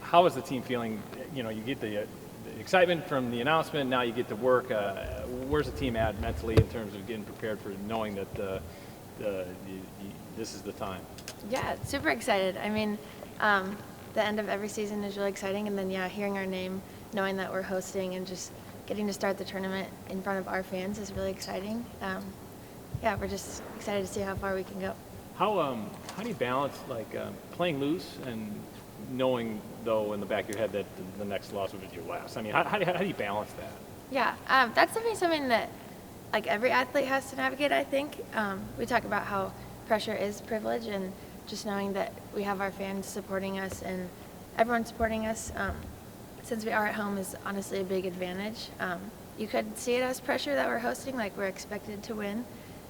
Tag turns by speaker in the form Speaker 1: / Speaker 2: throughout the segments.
Speaker 1: how is the team feeling? You know, you get the excitement from the announcement. Now you get to work. Where's the team at mentally in terms of getting prepared for knowing that this is the time?
Speaker 2: Yeah, super excited. I mean, the end of every season is really exciting, and then hearing our name, knowing that we're hosting, and just getting to start the tournament in front of our fans is really exciting. We're just excited to see how far we can go.
Speaker 1: How do you balance playing loose and knowing though in the back of your head that the next loss would be your last? I mean, how do you balance that?
Speaker 2: Yeah, that's definitely something that every athlete has to navigate. I think we talk about how pressure is privilege, and just knowing that we have our fans supporting us and everyone supporting us since we are at home is honestly a big advantage. You could see it as pressure that we're hosting, we're expected to win.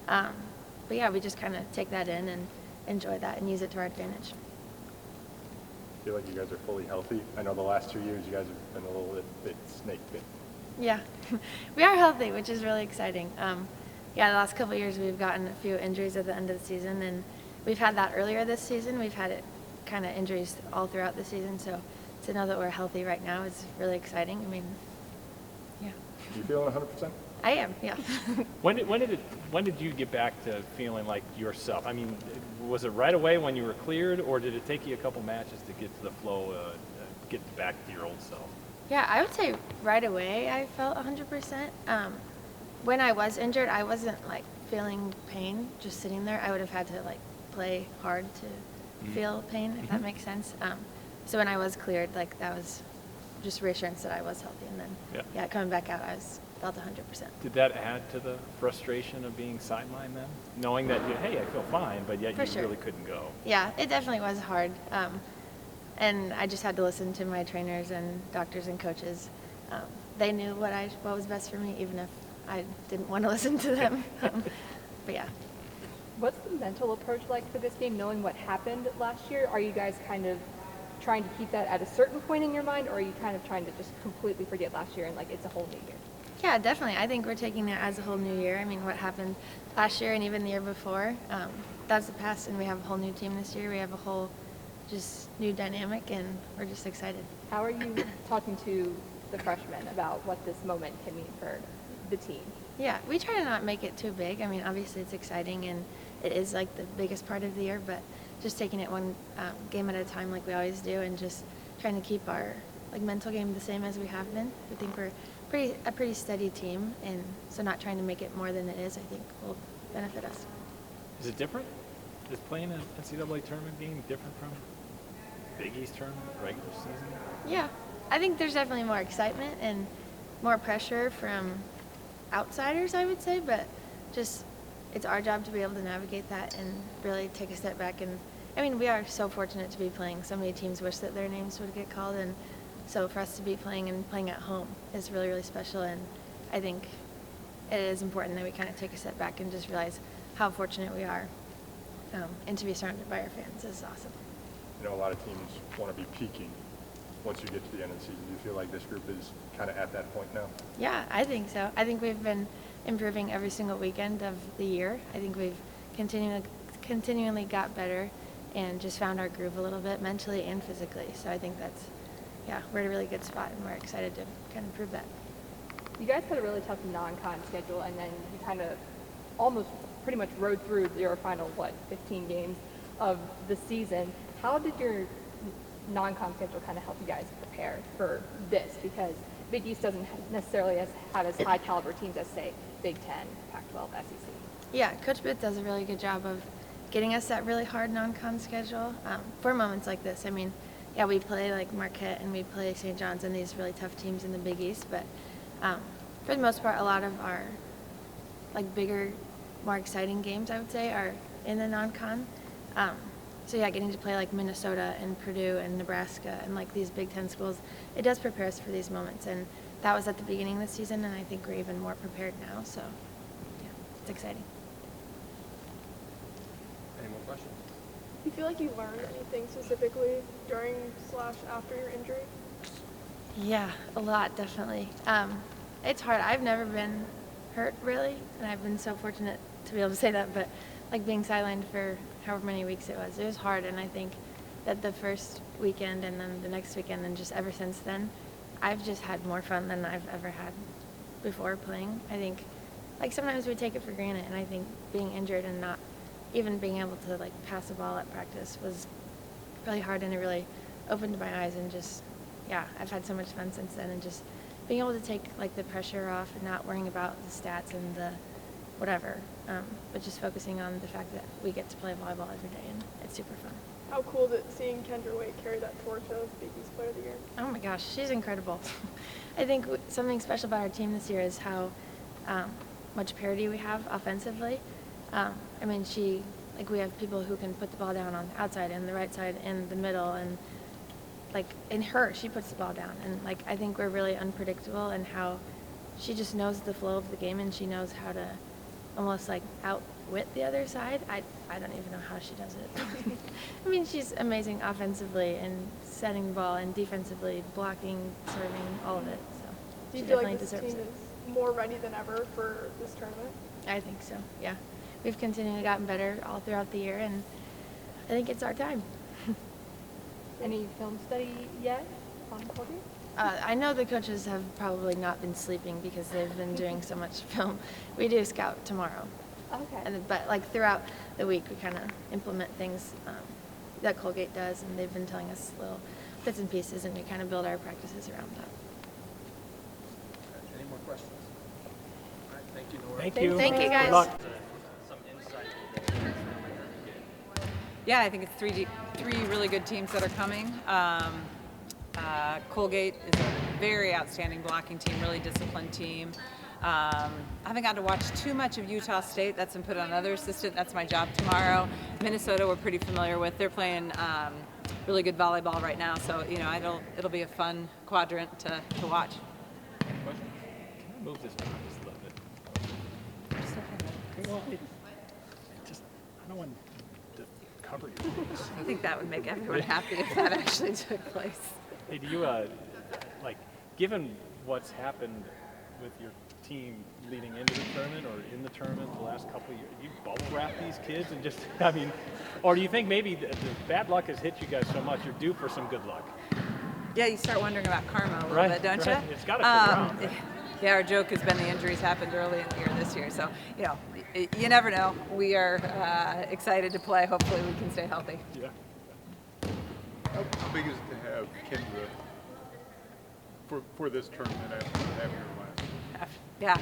Speaker 2: But yeah, we just kind of take that in and enjoy that and use it to our advantage.
Speaker 3: I feel like you guys are fully healthy. I know the last 2 years you guys have been a little bit snake bit.
Speaker 2: Yeah, we are healthy, which is really exciting. The last couple of years we've gotten a few injuries at the end of the season, and we've had that earlier this season. We've had it kind of injuries all throughout the season, so to know that we're healthy right now is really exciting. I mean, yeah.
Speaker 3: You feeling 100%?
Speaker 2: I am, yeah.
Speaker 1: When did you get back to feeling like yourself? I mean, was it right away when you were cleared, or did it take you a couple matches to get to the flow, get back to your old self?
Speaker 2: Yeah, I would say right away I felt 100%. When I was injured, I wasn't feeling pain just sitting there. I would have had to play hard to feel pain, if that makes sense. So when I was cleared, that was just reassurance that I was healthy, and then coming back out, felt 100%.
Speaker 1: Did that add to the frustration of being sidelined then? Knowing that, hey, I feel fine, but yet you really couldn't go.
Speaker 2: Yeah, it definitely was hard. And I just had to listen to my trainers and doctors and coaches. They knew what was best for me, even if I didn't want to listen to them. But yeah.
Speaker 4: What's the mental approach like for this game, knowing what happened last year? Are you guys kind of trying to keep that at a certain point in your mind, or are you kind of trying to just completely forget last year and it's a whole new year?
Speaker 2: Yeah, definitely. I think we're taking it as a whole new year. I mean, what happened last year and even the year before, that's the past, and we have a whole new team this year. We have a whole just new dynamic, and we're just excited.
Speaker 4: How are you talking to the freshmen about what this moment can mean for the team?
Speaker 2: Yeah, we try to not make it too big. I mean, obviously it's exciting, and it is the biggest part of the year, but just taking it one game at a time like we always do, and just trying to keep our mental game the same as we have been. We think we're a pretty steady team, and so not trying to make it more than it is, I think, will benefit us.
Speaker 1: Is it different? Is playing an NCAA tournament being different from Big East tournament, regular season?
Speaker 2: Yeah, I think there's definitely more excitement and more pressure from outsiders, I would say, but just it's our job to be able to navigate that and really take a step back. And I mean, we are so fortunate to be playing. So many teams wish that their names would get called, and so for us to be playing and playing at home is really, really special. And I think it is important that we kind of take a step back and just realize how fortunate we are, and to be surrounded by our fans is awesome.
Speaker 3: A lot of teams want to be peaking once you get to the end of the season. Do you feel like this group is kind of at that point now?
Speaker 2: Yeah, I think so. I think we've been improving every single weekend of the year. I think we've continually got better and just found our groove a little bit mentally and physically. So I think we're at a really good spot, and we're excited to kind of prove that.
Speaker 4: You guys had a really tough non-con schedule, and then you kind of almost pretty much rode through your final, 15 games of the season. How did your non-con schedule kind of help you guys prepare for this? Because Big East doesn't necessarily have as high caliber teams as, say, Big Ten, Pac-12, SEC.
Speaker 2: Yeah, Coach Booth does a really good job of getting us that really hard non-con schedule for moments like this. I mean, yeah, we play Marquette and we play St. John's and these really tough teams in the Big East, but for the most part, a lot of our bigger, more exciting games, I would say, are in the non-con. So yeah, getting to play Minnesota and Purdue and Nebraska and these Big Ten schools, it does prepare us for these moments. And that was at the beginning of the season, and I think we're even more prepared now. So yeah, it's exciting.
Speaker 3: Any more questions?
Speaker 5: Do you feel like you learned anything specifically during/after your injury?
Speaker 2: Yeah, a lot, definitely. It's hard. I've never been hurt, really, and I've been so fortunate to be able to say that, but being sidelined for however many weeks it was hard, and I think that the first weekend and then the next weekend and just ever since then, I've just had more fun than I've ever had before playing. I think, like, sometimes we take it for granted, and I think being injured and not even being able to, like, pass a ball at practice was really hard, and it really opened my eyes, and just, yeah, I've had so much fun since then, and just being able to take, like, the pressure off and not worrying about the stats and the whatever, but just focusing on the fact that we get to play volleyball every day, and it's super fun.
Speaker 5: How cool is it seeing Kendra Wade carry that torch of Big East Player of the Year?
Speaker 2: Oh my gosh, she's incredible. I think something special about our team this year is how much parity we have offensively. I mean, we have people who can put the ball down on the outside and the right side and the middle, and like in her, she puts the ball down. And like, I think we're really unpredictable in how she just knows the flow of the game, and she knows how to almost like outwit the other side. I don't even know how she does it. I mean, she's amazing offensively and setting the ball, and defensively blocking, serving, all of it. So
Speaker 5: Do you
Speaker 2: she
Speaker 5: feel
Speaker 2: definitely
Speaker 5: like this
Speaker 2: deserves
Speaker 5: team
Speaker 2: it.
Speaker 5: is more ready than ever for this tournament?
Speaker 2: I think so, yeah. We've continually gotten better all throughout the year, and I think it's our time.
Speaker 4: Any film study yet on Colgate?
Speaker 2: I know the coaches have probably not been sleeping because they've been doing so much film. We do scout tomorrow.
Speaker 4: Okay.
Speaker 2: But like throughout the week, we kind of implement things that Colgate does, and they've been telling us little bits and pieces, and we kind of build our practices around that.
Speaker 6: Any more questions? All right, thank you, Nora.
Speaker 1: Thank you.
Speaker 2: Thank you, guys.
Speaker 1: Good luck.
Speaker 6: Some insight into the next game.
Speaker 7: Yeah, I think it's three really good teams that are coming. Colgate is a very outstanding blocking team, really disciplined team. I haven't got to watch too much of Utah State. That's been put on another assistant. That's my job tomorrow. Minnesota, we're pretty familiar with. They're playing really good volleyball right now, so it'll be a fun quadrant to watch.
Speaker 1: Can I move this back just a little bit? Well, I don't want to cover you.
Speaker 7: I think that would make everyone happy if that actually took place.
Speaker 1: Hey, do you, given what's happened with your team leading into the tournament or in the tournament the last couple of years, do you bubble wrap these kids and just, or do you think maybe the bad luck has hit you guys so much you're due for some good luck?
Speaker 7: Yeah, you start wondering about karma a little bit, don't you?
Speaker 1: It's got to turn around. Right?
Speaker 7: Yeah, our joke has been the injuries happened early in the year this year. So, you never know. We are excited to play. Hopefully we can stay healthy.
Speaker 1: Yeah.
Speaker 3: How big is it to have Kendra for this tournament after having her last?
Speaker 7: Yeah.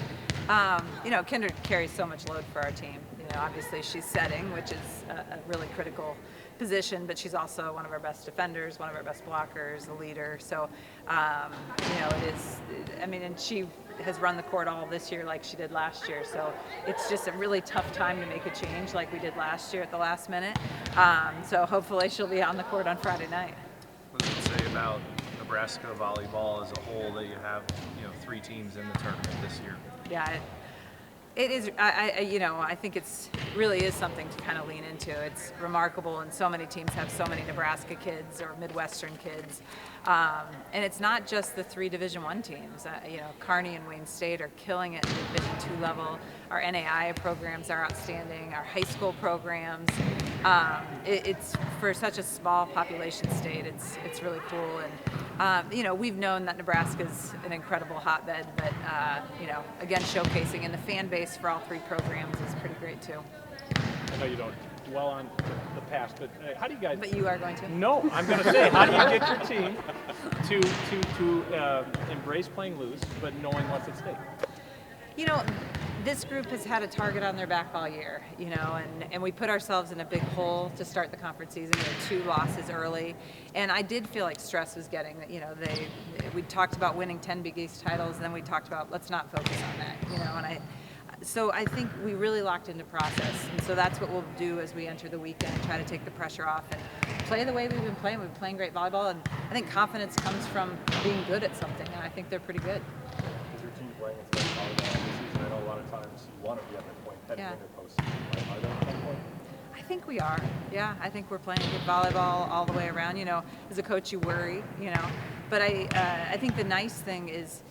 Speaker 7: Kendra carries so much load for our team. Obviously she's setting, which is a really critical position, but she's also one of our best defenders, one of our best blockers, a leader. So, it is, and she has run the court all this year like she did last year. So it's just a really tough time to make a change like we did last year at the last minute. So hopefully she'll be on the court on Friday night.
Speaker 6: What does it say about Nebraska volleyball as a whole that you have, 3 teams in the tournament this year?
Speaker 7: Yeah, it is. I think it's really is something to kind of lean into. It's remarkable, and so many teams have so many Nebraska kids or Midwestern kids, and it's not just the 3 Division I teams. Kearney and Wayne State are killing it at the Division II level. Our NAI programs are outstanding. Our high school programs. It's for such a small population state. It's really cool, and we've known that Nebraska's an incredible hotbed, but again, showcasing, and the fan base for all 3 programs is pretty great too.
Speaker 1: I know you don't dwell on the past, but how do you guys?
Speaker 7: But you are going to?
Speaker 1: No, I'm going to say, how do you get your team to embrace playing loose, but knowing what's at stake?
Speaker 7: This group has had a target on their back all year, and we put ourselves in a big hole to start the conference season. We had 2 losses early, and I did feel like stress was getting, we talked about winning 10 Big East titles, and then we talked about let's not focus on that, so I think we really locked into process, and so that's what we'll do as we enter the weekend, try to take the pressure off and play the way we've been playing. We've been playing great volleyball, and I think confidence comes from being good at something, and I think they're pretty good.
Speaker 3: Is your team playing its best volleyball this season? I know a lot of times you want to be at that point heading into postseason. Are they at that point?
Speaker 7: I think we are. Yeah, I think we're playing good volleyball all the way around. As a coach, you worry. But I think the nice thing is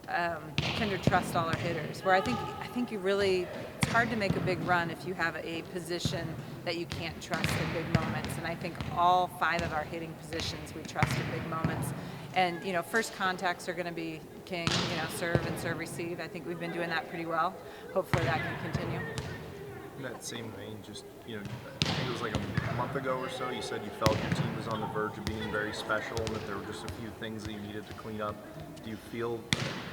Speaker 7: Kendra trusts all our hitters. Where I think you really, it's hard to make a big run if you have a position that you can't trust in big moments. And I think all 5 of our hitting positions we trust in big moments. And, first contacts are going to be king, serve and serve receive. I think we've been doing that pretty well. Hopefully that can continue.
Speaker 6: In that same vein, just, I think it was like a month ago or so, you said you felt your team was on the verge of being very special and that there were just a few things that you needed to clean up. Do you feel,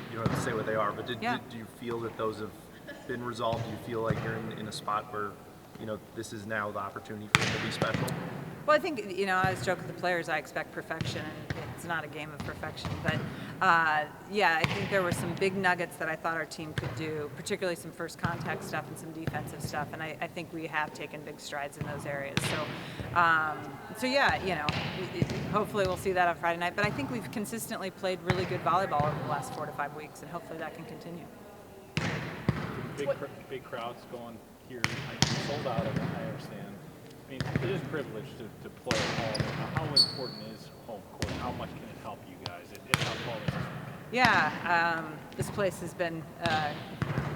Speaker 6: you don't have to say what they are, but do you feel that those have been resolved? Do you feel like you're in a spot where, this is now the opportunity for them to be special?
Speaker 7: Well, I think, I always joke with the players, I expect perfection, and it's not a game of perfection. But, I think there were some big nuggets that I thought our team could do, particularly some first contact stuff and some defensive stuff, and I think we have taken big strides in those areas. Hopefully we'll see that on Friday night. But I think we've consistently played really good volleyball over the last 4 to 5 weeks, and hopefully that can continue.
Speaker 1: Big crowds going here. Sold out of it, I understand. I mean, it is a privilege to play at home. How important is home court? How much can it help you guys? It's how far this weekend.
Speaker 7: Yeah, this place has been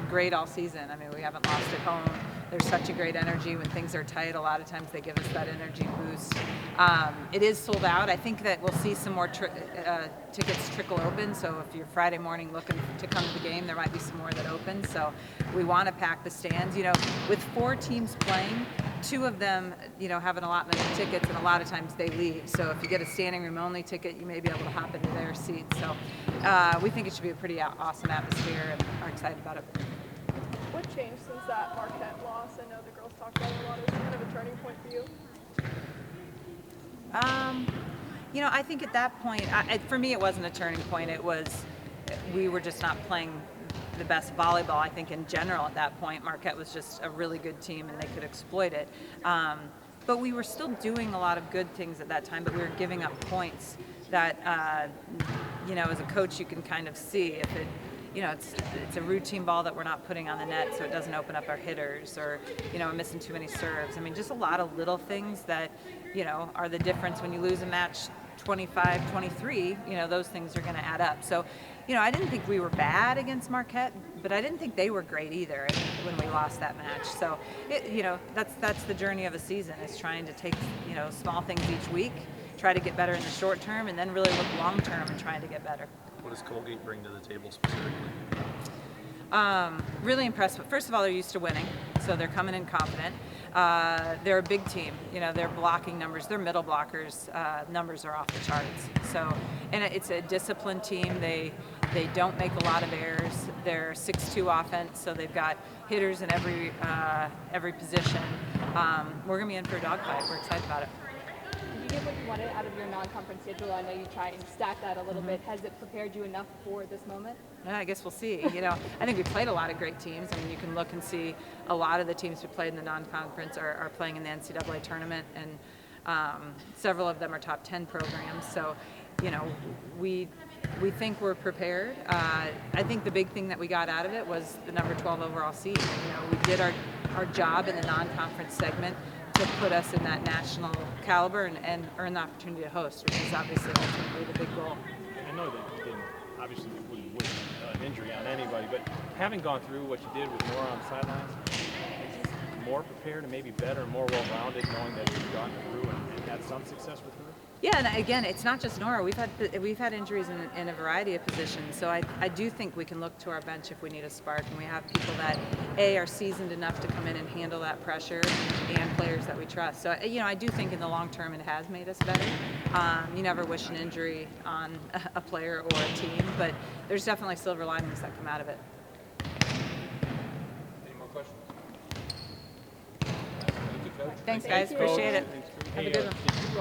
Speaker 7: great all season. I mean, we haven't lost at home. There's such a great energy when things are tight. A lot of times they give us that energy boost. It is sold out. I think that we'll see some more tickets trickle open. So if you're Friday morning looking to come to the game, there might be some more that open. So we want to pack the stands. With 4 teams playing, 2 of them, have an allotment of tickets, and a lot of times they leave. So if you get a standing room only ticket, you may be able to hop into their seats. So we think it should be a pretty awesome atmosphere, and are excited about it.
Speaker 5: What changed since that Marquette loss? I know the girls talked about it a lot. Is it kind of a turning point for you?
Speaker 7: I think at that point, for me, it wasn't a turning point. It was, we were just not playing the best volleyball. I think in general at that point, Marquette was just a really good team and they could exploit it. But we were still doing a lot of good things at that time, but we were giving up points that, as a coach, you can kind of see if it, it's a routine ball that we're not putting on the net, so it doesn't open up our hitters, or, we're missing too many serves. I mean, just a lot of little things that, are the difference when you lose a match 25-23, those things are going to add up. So, I didn't think we were bad against Marquette, but I didn't think they were great either when we lost that match. So, that's the journey of a season, is trying to take, small things each week, try to get better in the short term, and then really look long term and trying to get better.
Speaker 6: What does Colgate bring to the table specifically?
Speaker 7: Really impressed. But first of all, they're used to winning, so they're coming in confident. They're a big team. Their blocking numbers, their middle blockers numbers are off the charts. So, and it's a disciplined team. They don't make a lot of errors. They're 6-2 offense, so they've got hitters in every position. We're gonna be in for a dogfight. We're excited about it.
Speaker 4: Did you get what you wanted out of your non-conference schedule? I know you try and stack that a little bit. Has it prepared you enough for this moment?
Speaker 7: I guess we'll see. I think we played a lot of great teams. I mean, you can look and see a lot of the teams we played in the non-conference are playing in the NCAA tournament, and several of them are top 10 programs. So, we think we're prepared. I think the big thing that we got out of it was the number 12 overall seed. We did our job in the non-conference segment to put us in that national caliber and earn the opportunity to host, which is obviously ultimately the big goal.
Speaker 1: I know that you didn't, obviously you wouldn't wish an injury on anybody, but having gone through what you did with Nora on the sidelines, more prepared and maybe better and more well-rounded, knowing that you've gone through and had some success with her?
Speaker 7: Yeah, and again, it's not just Nora. We've had injuries in a variety of positions. So I do think we can look to our bench if we need a spark, and we have people that are seasoned enough to come in and handle that pressure, and players that we trust. So I do think in the long term it has made us better. You never wish an injury on a player or a team, but there's definitely silver linings that come out of it.
Speaker 3: Any more questions?
Speaker 7: Thanks, guys. Appreciate it. Have a good one.
Speaker 1: Did you